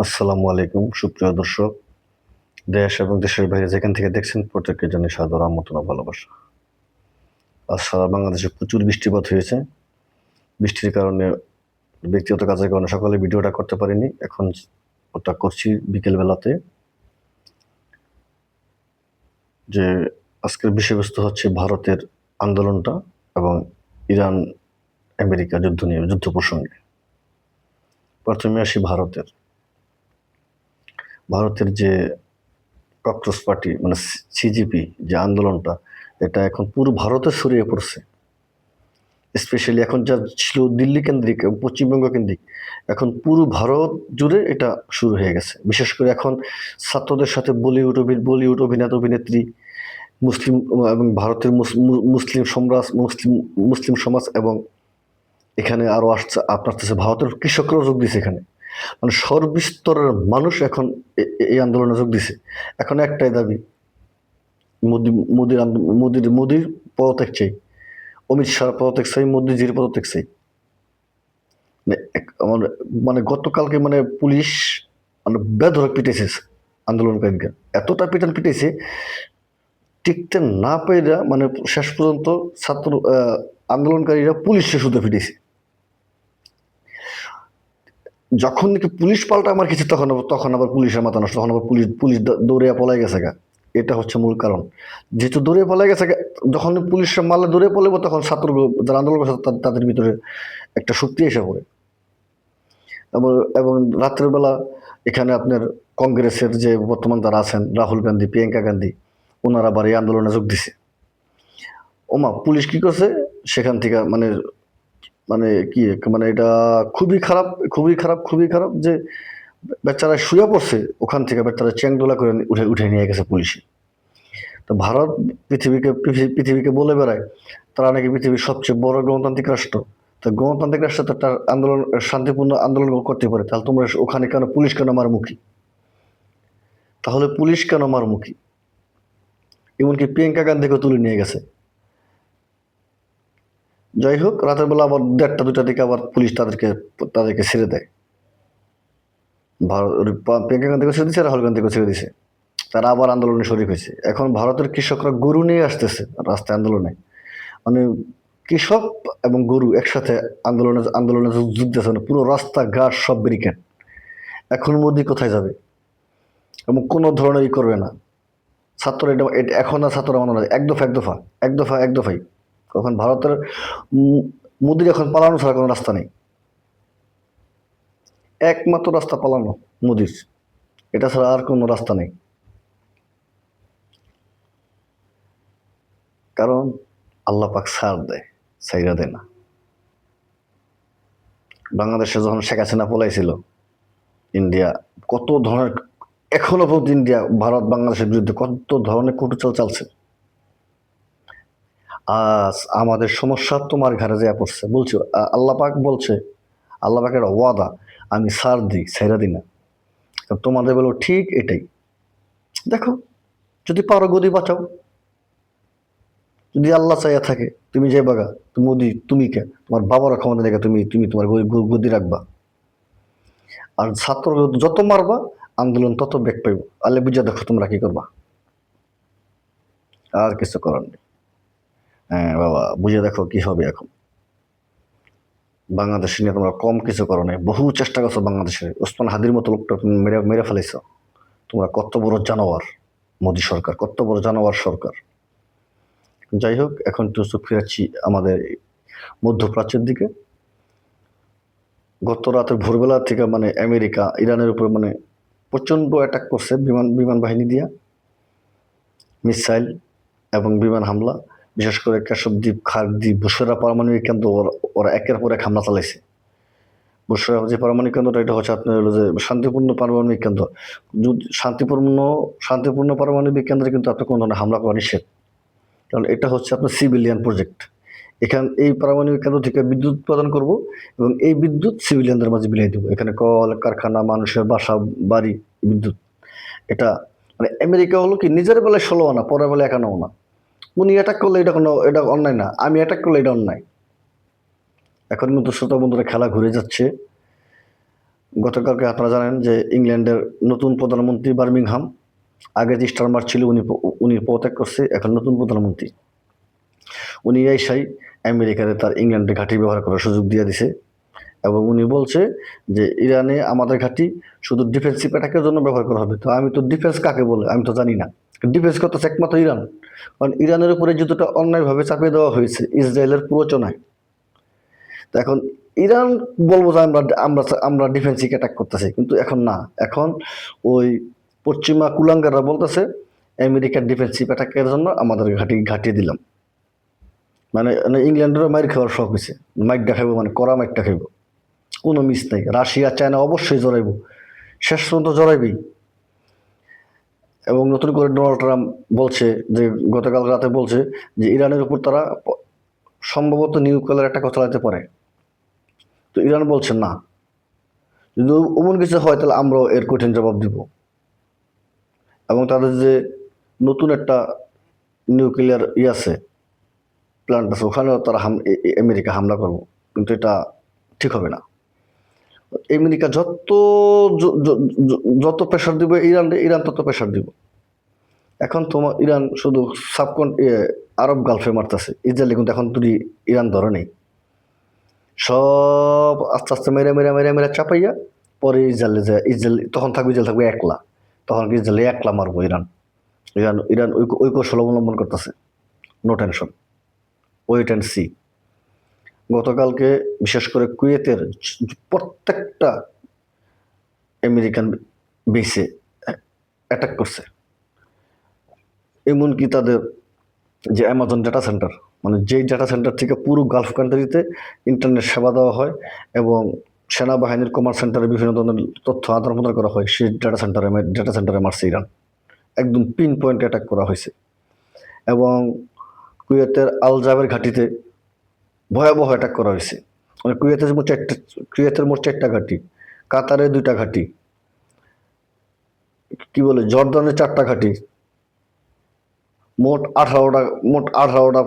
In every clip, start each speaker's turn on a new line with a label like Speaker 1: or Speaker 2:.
Speaker 1: আসসালামু আলাইকুম সুপ্রিয় দর্শক, দেশ এবং দেশের বাইরে যেখান থেকে দেখছেন প্রত্যেককে জানাই সাদর আমন্ত্রণ ও ভালোবাসা। আজ সারা বাংলাদেশে প্রচুর বৃষ্টিপাত হয়েছে। বৃষ্টির কারণে ব্যক্তিগত কাজের কারণে সকালে ভিডিওটা করতে পারিনি, এখন ওটা করছি বিকেল বেলাতে। যে আজকের বিষয়বস্তু হচ্ছে ভারতের আন্দোলনটা এবং ইরান আমেরিকা যুদ্ধ নিয়ে, যুদ্ধ প্রসঙ্গে। প্রথমে আসি ভারতের যে ককরোচ পার্টি মানে সিজিপি যে আন্দোলনটা, এটা এখন পুরো ভারতে ছড়িয়ে পড়ছে। স্পেশালি এখন যা ছিল দিল্লি কেন্দ্রিক এবং পশ্চিমবঙ্গ কেন্দ্রিক, এখন পুরো ভারত জুড়ে এটা শুরু হয়ে গেছে। বিশেষ করে এখন ছাত্রদের সাথে বলিউড অভিনেতা অভিনেত্রী, মুসলিম এবং ভারতের মুসলিম সমাজ, মুসলিম সমাজ, এবং এখানে আরো আসছে আপনার কাছে ভারতের কৃষকরাও যোগ দিছে এখানে। মানে সর্বস্তরের মানুষ এখন এই আন্দোলনে যোগ দিছে। এখন একটাই দাবি, মোদি মোদির মোদির পদত্যাগ চাই, অমিত শাহ পদত্যাগ চাই, মোদিজির পদত্যাগ চাই। মানে গতকালকে মানে পুলিশ মানে বেধড়ক পিটেছে আন্দোলনকারীকে, এতটা পিটাইছে, টিকতে না পেরে মানে শেষ পর্যন্ত ছাত্র আন্দোলনকারীরা পুলিশে শুধু পিটেছে। যখন নাকি পুলিশ পাল্টা আমার কিছু, তখন আবার পুলিশের মাথা নষ্ট, তখন আবার পুলিশ পুলিশ দৌড়ে পলাই গেছে গা। এটা হচ্ছে মূল কারণ। যেহেতু দৌড়ে পলাই গেছে গা, যখন পুলিশের মারলে দৌড়ে পলাইব, তখন ছাত্র যারা আন্দোলন করছে তাদের ভিতরে একটা শক্তি এসে পড়ে। এবং এবং রাত্রের বেলা এখানে আপনার কংগ্রেসের যে বর্তমান যারা আছেন, রাহুল গান্ধী, প্রিয়াঙ্কা গান্ধী, ওনারা আবার এই আন্দোলনে যোগ দিছে। ওমা পুলিশ কি করছে সেখান থেকে, মানে মানে কি মানে এটা খুবই খারাপ, খুবই খারাপ, খুবই খারাপ যে বেচারা শুয়ে পড়ছে, ওখান থেকে বেচারা চ্যাংদোলা করে উঠে উঠে নিয়ে গেছে পুলিশে। তো ভারত পৃথিবীকে বলে বেড়ায় তারা নাকি পৃথিবীর সবচেয়ে বড় গণতান্ত্রিক রাষ্ট্র। তো গণতান্ত্রিক রাষ্ট্র তো তার আন্দোলন, শান্তিপূর্ণ আন্দোলন করতে পারে, তাহলে তোমরা ওখানে কেন পুলিশ কেন মারমুখী? তাহলে পুলিশ কেন মারমুখী? এমনকি প্রিয়াঙ্কা গান্ধীকে তুলে নিয়ে গেছে। যাই হোক, রাতের বেলা আবার 1:30-2টার দিকে আবার পুলিশ তাদেরকে ছেড়ে দেয়। ভারত প্রিয়াঙ্কা গান্ধীকে ছেড়ে দিচ্ছে, রাহুল গান্ধীকে ছেড়ে দিছে। তারা আবার আন্দোলনে শরিক হয়েছে। এখন ভারতের কৃষকরা গরু নিয়ে আসতেছে রাস্তায় আন্দোলনে। মানে কৃষক এবং গরু একসাথে আন্দোলনে আন্দোলনে যুদ্ধতেছে, মানে পুরো রাস্তা ঘাট সব ব্যারিকেড। এখন মোদি কোথায় যাবে? এবং কোনো ধরনের করবে না ছাত্র, এটা এখন আর ছাত্ররা মানো না, এক দফা এক দফা এক দফা এক দফাই। তখন ভারতের মোদির এখন পালানো ছাড়া কোনো রাস্তা নেই, একমাত্র রাস্তা পালানো মোদির, এটা ছাড়া আর কোনো রাস্তা নেই। কারণ আল্লাহ পাক ছাড় দেয়, ছাইরা দেয় না। বাংলাদেশে যখন শেখ হাসিনা পলাইছিল, ইন্ডিয়া কত ধরনের, এখনো পর্যন্ত ইন্ডিয়া ভারত বাংলাদেশের বিরুদ্ধে কত ধরনের কটুচাল চালছে। আজ আমাদের সমস্যা তোমার ঘাড়ে যেয়ে পড়ছে, বলছো আল্লাহ পাক বলছে, আল্লাহ পাকের ওয়াদা, আমি ছাড় দিই, ছেড়ে দিই না। তোমাদের বলো ঠিক এটাই। দেখো, যদি পারো গদি বাঁচাও, যদি আল্লাহ চাইয়া থাকে তুমি যে বাগা, মোদি তুমি কে, তোমার বাবার ক্ষমতা দেখে তুমি তুমি তোমার গদি রাখবা। আর ছাত্র যত মারবা আন্দোলন তত বেগ পাইব। আল্লাহ বুঝা দেখো তোমরা কি করবা, আর কিছু করার নেই। হ্যাঁ বাবা, বুঝে দেখো কি হবে এখন। বাংলাদেশ নিয়ে তোমরা কম কিছু করো নাই, বহু চেষ্টা করছো বাংলাদেশে, ওসমান হাদির মতো লোকটা তুমি মেরে মেরে ফেলেছ। তোমরা কত বড় জানোয়ার, মোদী সরকার কত বড় জানোয়ার সরকার। যাই হোক, এখন একটু চোখ ফিরাচ্ছি আমাদের মধ্যপ্রাচ্যের দিকে। গত রাতের ভোরবেলা থেকে মানে আমেরিকা ইরানের উপর মানে প্রচন্ড অ্যাটাক করছে, বিমান বাহিনী দিয়া, মিসাইল এবং বিমান হামলা। বিশেষ করে কাশবদ্বীপ, খারদ্বীপ, বুশরা পারমাণবিক কেন্দ্র ওরা একের পর এক হামলা চালাইছে। বুশরা যে পারমাণবিক কেন্দ্রটা, এটা হচ্ছে আপনার হলো যে শান্তিপূর্ণ পারমাণবিক কেন্দ্র। শান্তিপূর্ণ পারমাণবিক কেন্দ্রে কিন্তু আপনার কোনো ধরনের হামলা করা নিষেধ, কারণ এটা হচ্ছে আপনার সিভিলিয়ান প্রজেক্ট। এই পারমাণবিক কেন্দ্র থেকে বিদ্যুৎ উৎপাদন করব এবং এই বিদ্যুৎ সিভিলিয়ানদের মাঝে বিলাই দেবো। এখানে কল কারখানা, মানুষের বাসা বাড়ি, বিদ্যুৎ। এটা মানে আমেরিকা হলো কি নিজের বেলায় 16 আনা, পরের বেলায় 51 আনা। উনি অ্যাটাক করলে এটা অন্যায় না, আমি অ্যাটাক করলে এটা অন্যায়। এখন কিন্তু শ্রোতা বন্ধুরা খেলা ঘুরে যাচ্ছে। গতকালকে আপনারা জানেন যে ইংল্যান্ডের নতুন প্রধানমন্ত্রী বার্মিংহাম, আগে যে স্টারমার ছিল উনি পদত্যাগ করছে, এখন নতুন প্রধানমন্ত্রী উনি এসাই আমেরিকারে তার ইংল্যান্ডের ঘাঁটি ব্যবহার করার সুযোগ দিয়ে দিছে এবং উনি বলছে যে ইরানে আমাদের ঘাঁটি শুধু ডিফেন্সিভ অ্যাটাকের জন্য ব্যবহার করা হবে। তো আমি তো ডিফেন্স কাকে বলে আমি তো জানি না। ডিফেন্স করতেছে একমাত্র ইরান, কারণ ইরানের উপরে যুদ্ধটা অন্যায়ভাবে চাপিয়ে দেওয়া হয়েছে ইসরায়েলের প্ররোচনায়। তো এখন ইরান বলবো যে আমরা আমরা আমরা ডিফেন্সিভ অ্যাটাক করতেছি, কিন্তু এখন না, এখন ওই পশ্চিমা কুলাঙ্গাররা বলতেছে আমেরিকার ডিফেন্সিভ অ্যাটাকের জন্য আমাদের ঘাটিয়ে দিলাম। মানে ইংল্যান্ডেরও মাইর খাওয়ার শখ হয়েছে, মাইরটা খাইব, মানে কড়া মাইরটা খাইব, কোনো মিস নাই। রাশিয়া চায়না অবশ্যই জড়াইব, শেষ পর্যন্ত জড়াইবেই। এবং নতুন করে ডোনাল্ড ট্রাম্প বলছে যে গতকাল রাতে বলছে যে ইরানের উপর তারা সম্ভবত নিউক্লিয়ার একটা কথা চালাতে পারে। তো ইরান বলছে না, যদি এমন কিছু হয় তাহলে আমরাও এর কঠিন জবাব দিব। এবং তাদের যে নতুন একটা নিউক্লিয়ার আছে, প্ল্যান্ট আছে, ওখানেও তারা আমেরিকা হামলা করব, কিন্তু এটা ঠিক হবে না। আমেরিকা যত প্রেশার দিব ইরান তত প্রেশার দিব। এখন তোমার ইরান শুধু আরব গালফে মারতেছে, ইসরায়েল কিন্তু এখন তুই ইরান ধরে নেই, সব আস্তে আস্তে মেরে মেরে মেরে মেরে চাপাইয়া পরে ইসরায়েল তখন থাকবে একলা, তখন ইসরায়েল একলা মারবো ইরান। ইরান ইরান ওই কৌশল অবলম্বন করতেছে। No tension, wait and see. গতকালকে বিশেষ করে কুয়েতের প্রত্যেকটা আমেরিকান বেসে অ্যাটাক করছে, এমনকি তাদের যে অ্যামাজন ডেটা সেন্টার, মানে যেই ডেটা সেন্টার থেকে পুরো গালফ কান্ট্রিতে ইন্টারনেট সেবা দেওয়া হয় এবং সেনাবাহিনীর কমান্ড সেন্টারে বিভিন্ন ধরনের তথ্য আদান প্রদান করা হয়, সেই ডেটা সেন্টারে মারছে ইরান। একদম পিন পয়েন্ট অ্যাটাক করা হয়েছে। এবং কুয়েতের আল জাবের ঘাঁটিতে ভয়াবহ অ্যাটাক করা হয়েছে। মানে কুয়েতের মোট 4টা ঘাঁটি, কাতারে 2টা ঘাঁটি, কি বলে জর্দানের 4টা ঘাঁটি, মোট 18টা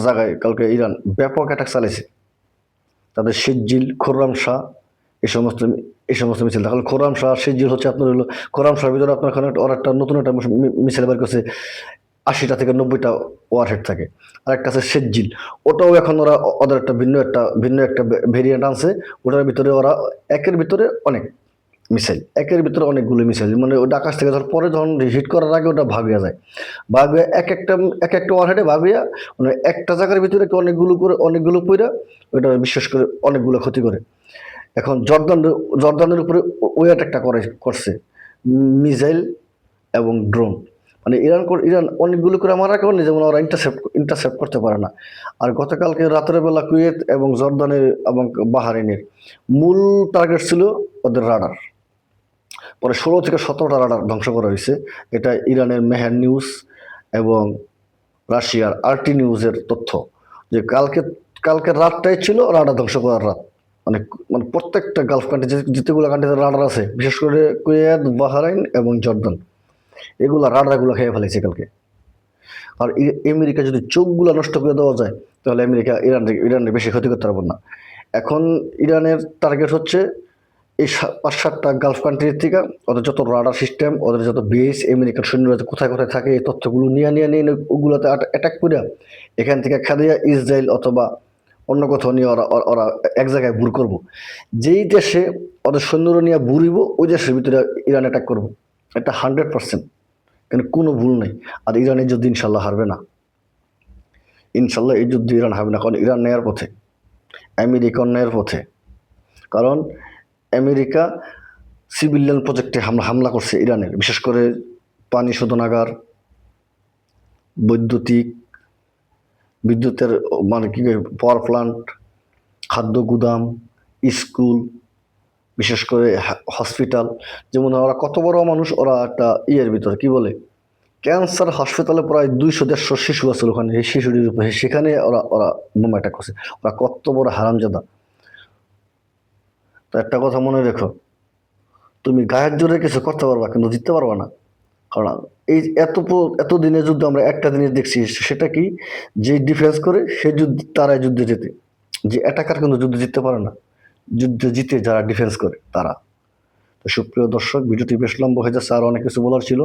Speaker 1: জায়গায় কালকে ইরান ব্যাপক অ্যাটাক চালিয়েছে। তাদের সিজ্জিল, খোররাম শাহ, এই সমস্ত মিছিল। তাহলে খোররাম শাহ সিজ্জিল হচ্ছে আপনার হলো, খোররাম শাহের ভিতরে আপনার ওরা একটা নতুন একটা মিছিল বের করছে, 80টা থেকে 90টা ওয়ারহেড থাকে। আর একটা আছে সিজ্জিল, ওটাও এখন ওরা ওদের একটা ভিন্ন একটা ভেরিয়েন্ট আনছে। ওটার ভিতরে ওরা একের ভিতরে অনেকগুলো মিসাইল, মানে ওটা আকাশ থেকে পরে যখন হিট করার আগে ওটা ভাবিয়া যায়, ভাবিয়া এক একটা ওয়ারহেডে ভাবিয়া, মানে একটা জায়গার ভিতরে অনেকগুলো পইরা ওইটা বিশেষ করে অনেকগুলো ক্ষতি করে। এখন জর্দানের উপরে ওই অ্যাটাকটা করছে মিসাইল এবং ড্রোন। মানে ইরান অনেকগুলো করে মারা কারণে যেমন ওরা ইন্টারসেপ্ট করতে পারে না। আর গতকালকে রাতের বেলা কুয়েত এবং জর্দানের এবং বাহারিনের মূল টার্গেট ছিল ওদের রাডার। পরে 16 থেকে 17টা রাডার ধ্বংস করা হয়েছে। এটা ইরানের মেহের নিউজ এবং রাশিয়ার আরটি নিউজের তথ্য, যে কালকে রাতটাই ছিল রাডার ধ্বংস করার রাত। মানে মানে প্রত্যেকটা গালফ কান্ট্রি যেগুলো কান্ট্রিতে রাডার আছে, বিশেষ করে কুয়েত, বাহরাইন এবং জর্দান, এগুলা রাডারগুলো খেয়ে ফেলেছে কালকে। আর আমেরিকা যদি চোখগুলো নষ্ট করে দেওয়া যায় তাহলে আমেরিকা ইরানের বেশি ক্ষতি করতে পারবে না। এখন ইরানের টার্গেট হচ্ছে এই 5-7টা গালফ কান্ট্রির থেকে ওদের যত রাডার সিস্টেম, ওদের যত বেস, আমেরিকার সৈন্যরা কোথায় কোথায় থাকে, এই তথ্যগুলো নিয়ে ওগুলোতে অ্যাটাক করে এখান থেকে খাদিয়া ইসরায়েল অথবা অন্য কোথাও নিয়ে ওরা এক জায়গায় বুর করবো। যেই দেশে ওদের সৈন্যরা নিয়ে বুড়িব ওই দেশের ভিতরে ইরান অ্যাটাক করবো, এটা 100%, কিন্তু কোনো ভুল নেই। আর ইরান এই যুদ্ধ ইনশাল্লাহ হারবে না, ইনশাল্লাহ এই যুদ্ধ ইরান হারবে না, কারণ ইরান নেয়ার পথে, আমেরিকা নেয়ার পথে। কারণ আমেরিকা সিভিলিয়ান প্রজেক্টে হামলা করছে ইরানের, বিশেষ করে পানি শোধনাগার, বিদ্যুতের মানে কি পাওয়ার প্লান্ট, খাদ্য গুদাম, স্কুল, বিশেষ করে হসপিটাল। যেমন ওরা কত বড় মানুষ, ওরা একটা ইয়ের ভিতরে কি বলে ক্যান্সার হসপিটালে প্রায় 200-150 শিশু আছে ওখানে, এই শিশুটির উপরে সেখানে ওরা বোমা অ্যাটাক করছে। ওরা কত বড় হারামজাদা। তো একটা কথা মনে রেখো, তুমি গায়ের জোরে কিছু করতে পারবা কিন্তু জিততে পারবা না। কারণ এই এত দিনের যুদ্ধ আমরা একটা জিনিস দেখছি, সেটা কি, যে ডিফেন্স করে সে তারাই যুদ্ধে যেতে, যে অ্যাটাকার কিন্তু যুদ্ধ জিততে পারে না। যুদ্ধ জিতে যারা ডিফেন্স করে তারা। তো সুপ্রিয় দর্শক, ভিডিওটি বেশ লম্বা হয়ে যাচ্ছে, আর অনেক কিছু বলার ছিল।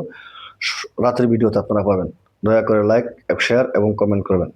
Speaker 1: রাতের ভিডিওতে আপনারা পাবেন। দয়া করে লাইক, শেয়ার এবং কমেন্ট করবেন।